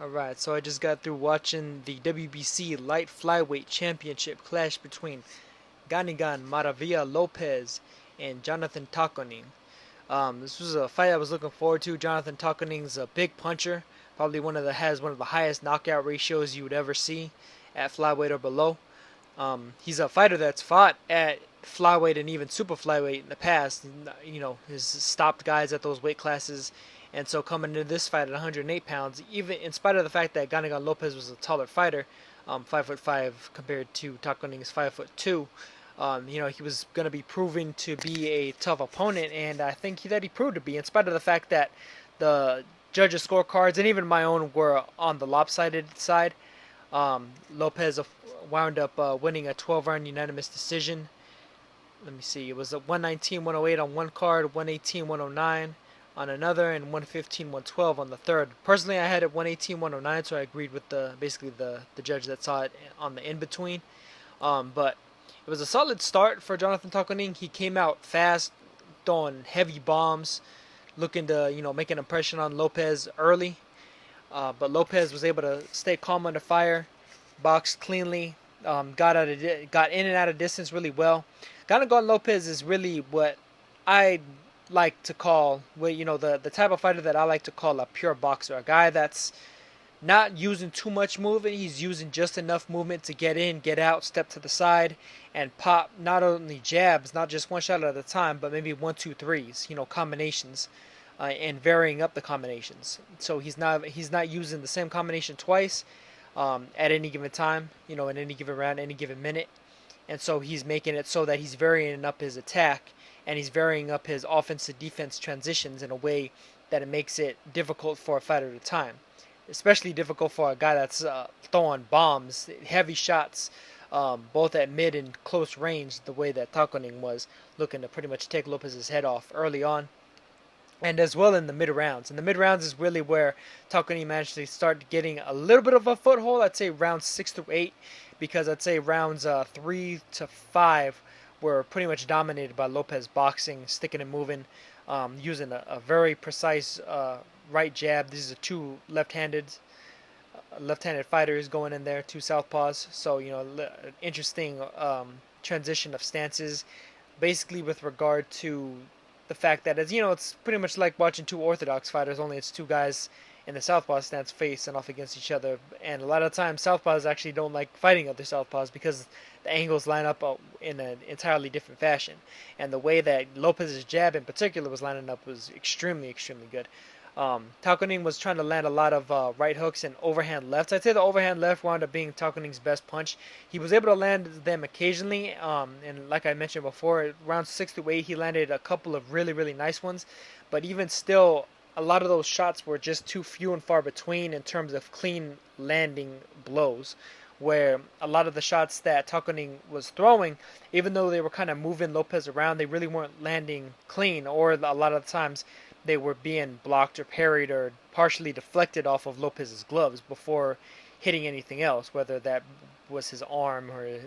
Alright, so I just got through watching the WBC Light Flyweight Championship clash between Ganigan Maravilla Lopez and Jonathan Taconing. This was a fight I was looking forward to. Jonathan Taconing's a big puncher, probably has one of the highest knockout ratios you would ever see at flyweight or below. He's a fighter that's fought at flyweight and even super flyweight in the past. Has stopped guys at those weight classes. And so coming into this fight at 108 pounds, even in spite of the fact that Ganigan Lopez was a taller fighter, 5'5" compared to Taconing's 5'2", he was going to be proven to be a tough opponent, and I think that he proved to be, in spite of the fact that the judges' scorecards and even my own were on the lopsided side. Lopez wound up winning a 12-round unanimous decision. Let me see. It was a 119-108 on one card, 118-109 on another, and 115-112 on the third. Personally, I had it 118-109, so I agreed with basically the judge that saw it on the in-between. But it was a solid start for Jonathan Taconing. He came out fast, throwing heavy bombs, looking to make an impression on Lopez early. But Lopez was able to stay calm under fire, boxed cleanly, got in and out of distance really well. Ganigan Lopez is really what I like to call, the type of fighter that I like to call a pure boxer, a guy that's not using too much movement. He's using just enough movement to get in, get out, step to the side, and pop not only jabs, not just one shot at a time, but maybe 1, 2, 3s, combinations, and varying up the combinations. So he's not using the same combination twice at any given time, in any given round, any given minute. And so he's making it so that he's varying up his attack and he's varying up his offense to defense transitions in a way that it makes it difficult for a fighter to time. Especially difficult for a guy that's throwing bombs, heavy shots, both at mid and close range, the way that Taconing was looking to pretty much take Lopez's head off early on. And as well in the mid rounds. And the mid rounds is really where Taconing managed to start getting a little bit of a foothold. I'd say rounds 6 through 8, because I'd say rounds 3 to 5 were pretty much dominated by Lopez boxing, sticking and moving, using a very precise right jab. These are two left-handed fighters going in there, two southpaws. So interesting transition of stances, basically with regard to the fact that it's pretty much like watching two orthodox fighters, only it's two guys in the southpaw stance facing off against each other. And a lot of times southpaws actually don't like fighting other southpaws because the angles line up in an entirely different fashion. And the way that Lopez's jab in particular was lining up was extremely, extremely good. Taconing was trying to land a lot of right hooks and overhand lefts. I'd say the overhand left wound up being Taconing's best punch. He was able to land them occasionally, and like I mentioned before, rounds 6 to 8, he landed a couple of really, really nice ones. But even still, a lot of those shots were just too few and far between in terms of clean landing blows, where a lot of the shots that Taconing was throwing, even though they were kind of moving Lopez around, they really weren't landing clean, or a lot of the times they were being blocked or parried or partially deflected off of Lopez's gloves before hitting anything else, whether that was his arm or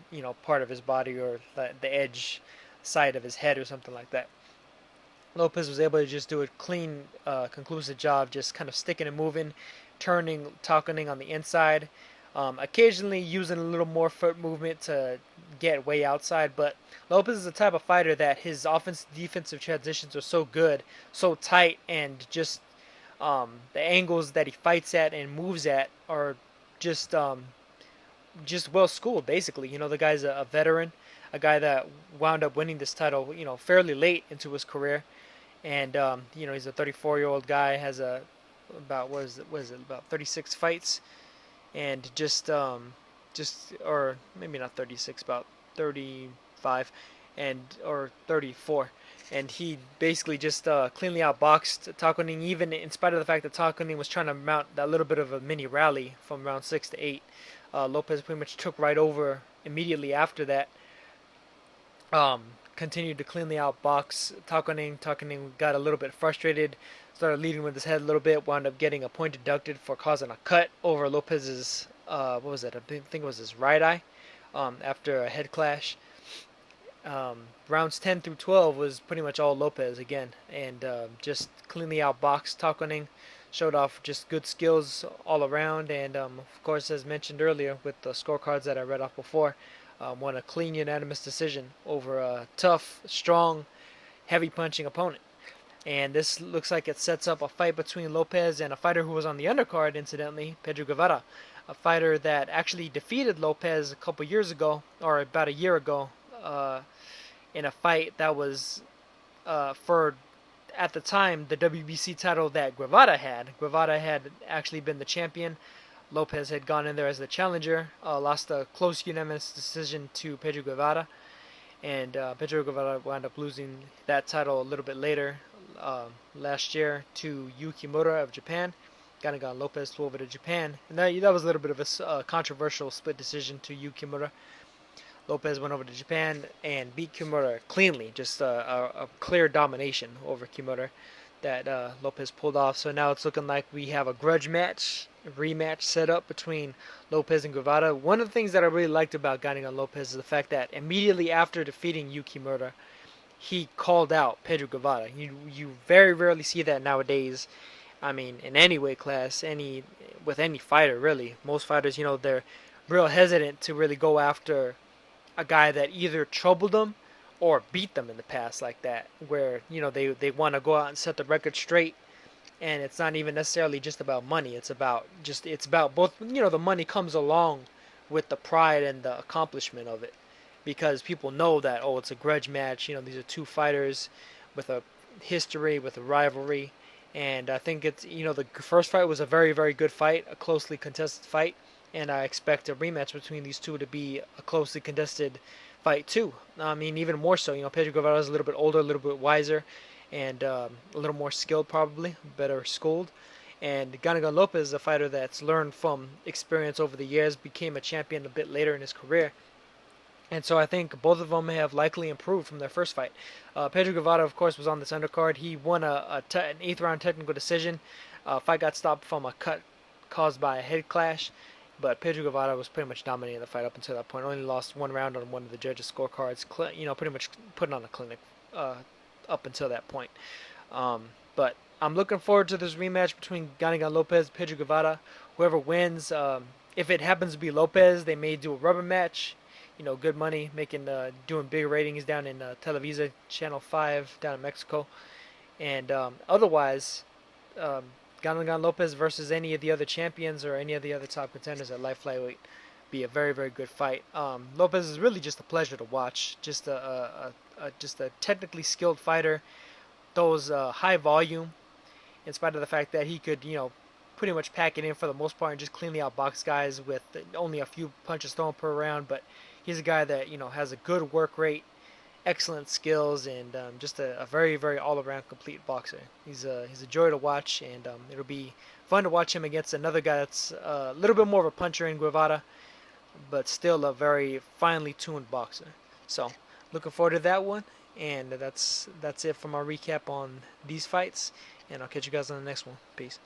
part of his body or the edge side of his head or something like that. Lopez was able to just do a clean, conclusive job, just kind of sticking and moving, turning, Taconing on the inside, occasionally using a little more foot movement to get way outside. But Lopez is the type of fighter that his offensive transitions are so good, so tight, and just the angles that he fights at and moves at are just well schooled. Basically, the guy's a veteran, a guy that wound up winning this title, fairly late into his career. And he's a 34-year-old guy, has about 36 fights, and or maybe not 36, about 35 or 34, and he basically just cleanly outboxed Taconing, even in spite of the fact that Taconing was trying to mount that little bit of a mini rally from round 6 to 8. Lopez pretty much took right over immediately after that. Continued to cleanly outbox Taconing. Taconing got a little bit frustrated, started leading with his head a little bit, wound up getting a point deducted for causing a cut over Lopez's, what was it? I think it was his right eye, after a head clash. Rounds 10 through 12 was pretty much all Lopez again, and just cleanly outboxed Taconing, showed off just good skills all around, and of course, as mentioned earlier with the scorecards that I read off before, won a clean unanimous decision over a tough, strong, heavy punching opponent. And this looks like it sets up a fight between Lopez and a fighter who was on the undercard, incidentally, Pedro Guevara, a fighter that actually defeated Lopez a couple years ago, or about a year ago, in a fight that was for, at the time, the WBC title that Guevara had. Guevara had actually been the champion. Lopez had gone in there as the challenger, lost a close unanimous decision to Pedro Guevara, and Pedro Guevara wound up losing that title a little bit later last year to Yu Kimura of Japan. Ganigan Lopez flew over to Japan, and that was a little bit of a controversial split decision to Yu Kimura. Lopez went over to Japan and beat Kimura cleanly, just a clear domination over Kimura that Lopez pulled off. So now it's looking like we have a grudge match, a rematch set up between Lopez and Guevara. One of the things that I really liked about Ganigan Lopez is the fact that immediately after defeating Yu Kimura, he called out Pedro Guevara. You very rarely see that nowadays. I mean, in any weight class, with any fighter really. Most fighters, they're real hesitant to really go after a guy that either troubled them or beat them in the past like that, where they want to go out and set the record straight, and it's not even necessarily just about money. It's about both. The money comes along with the pride and the accomplishment of it, because people know that, oh, it's a grudge match. These are two fighters with a history, with a rivalry, and I think it's the first fight was a very, very good fight, a closely contested fight. And I expect a rematch between these two to be a closely contested fight too. I mean, even more so. Pedro Guevara is a little bit older, a little bit wiser, and a little more skilled, probably better schooled. And Ganigan Lopez is a fighter that's learned from experience over the years, became a champion a bit later in his career. And so I think both of them have likely improved from their first fight. Pedro Guevara, of course, was on this undercard. He won an 8th round technical decision. Fight got stopped from a cut caused by a head clash. But Pedro Guevara was pretty much dominating the fight up until that point. Only lost one round on one of the judges' scorecards. Pretty much putting on a clinic up until that point. But I'm looking forward to this rematch between Ganigan Lopez and Pedro Guevara. Whoever wins, if it happens to be Lopez, they may do a rubber match. Good money, doing big ratings down in Televisa Channel 5 down in Mexico. And otherwise, Ganigan Lopez versus any of the other champions or any of the other top contenders at light flyweight be a very, very good fight. Lopez is really just a pleasure to watch. Just a technically skilled fighter. Those high volume, in spite of the fact that he could pretty much pack it in for the most part and just cleanly outbox guys with only a few punches thrown per round. But he's a guy that has a good work rate, excellent skills, and just a very, very all-around complete boxer. He's a joy to watch, and it'll be fun to watch him against another guy that's a little bit more of a puncher in Guevara, but still a very finely tuned boxer. So looking forward to that one, and that's it for my recap on these fights, and I'll catch you guys on the next one. Peace.